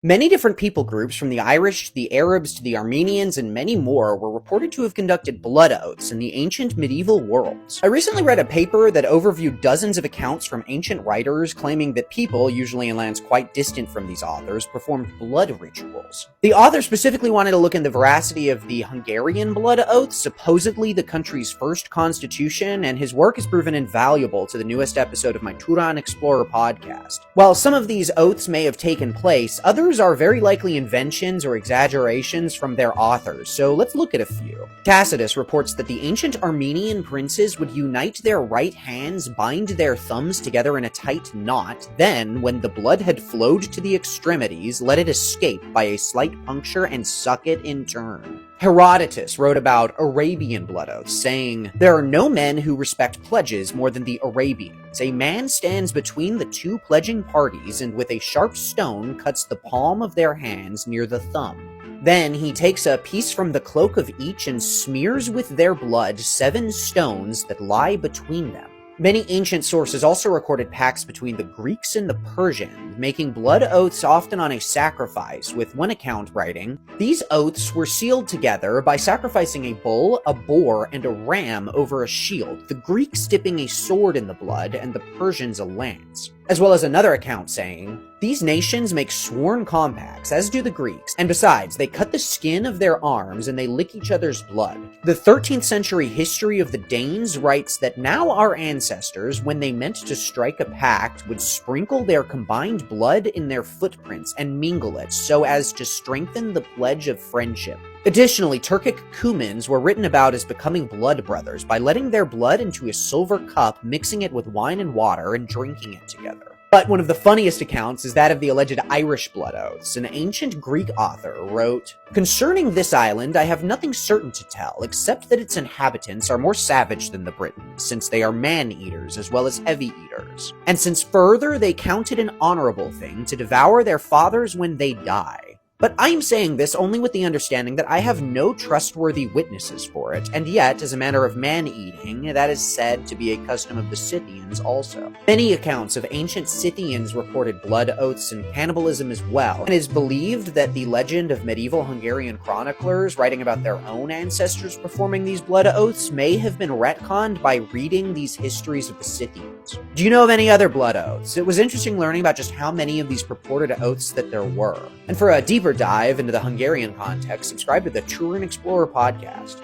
Many different people groups, from the Irish to the Arabs to the Armenians and many more, were reported to have conducted blood oaths in the ancient medieval worlds. I recently read a paper that overviewed dozens of accounts from ancient writers claiming that people, usually in lands quite distant from these authors, performed blood rituals. The author specifically wanted to look into the veracity of the Hungarian blood oath, supposedly the country's first constitution, and his work has proven invaluable to the newest episode of my Turan Explorer podcast. While some of these oaths may have taken place, others are very likely inventions or exaggerations from their authors, so let's look at a few. Tacitus reports that the ancient Armenian princes would unite their right hands, bind their thumbs together in a tight knot, then, when the blood had flowed to the extremities, let it escape by a slight puncture and suck it in turn. Herodotus wrote about Arabian blood oaths, saying, "There are no men who respect pledges more than the Arabians. A man stands between the two pledging parties and with a sharp stone cuts the palm of their hands near the thumb. Then he takes a piece from the cloak of each and smears with their blood 7 stones that lie between them." Many ancient sources also recorded pacts between the Greeks and the Persians, making blood oaths often on a sacrifice, with one account writing, "These oaths were sealed together by sacrificing a bull, a boar, and a ram over a shield, the Greeks dipping a sword in the blood and the Persians a lance." As well as another account saying, "These nations make sworn compacts, as do the Greeks, and besides, they cut the skin of their arms and they lick each other's blood." The 13th century History of the Danes writes that now our ancestors, when they meant to strike a pact, would sprinkle their combined blood in their footprints and mingle it so as to strengthen the pledge of friendship. Additionally, Turkic Cumans were written about as becoming blood brothers by letting their blood into a silver cup, mixing it with wine and water, and drinking it together. But one of the funniest accounts is that of the alleged Irish blood oaths. An ancient Greek author wrote, "Concerning this island, I have nothing certain to tell, except that its inhabitants are more savage than the Britons, since they are man-eaters as well as heavy-eaters. And since further they count it an honorable thing to devour their fathers when they die. But I am saying this only with the understanding that I have no trustworthy witnesses for it, and yet, as a matter of man-eating, that is said to be a custom of the Scythians also." Many accounts of ancient Scythians reported blood oaths and cannibalism as well, and it is believed that the legend of medieval Hungarian chroniclers writing about their own ancestors performing these blood oaths may have been retconned by reading these histories of the Scythians. Do you know of any other blood oaths? It was interesting learning about just how many of these purported oaths that there were. And for a deeper dive into the Hungarian context, subscribe to the Turan Explorer podcast.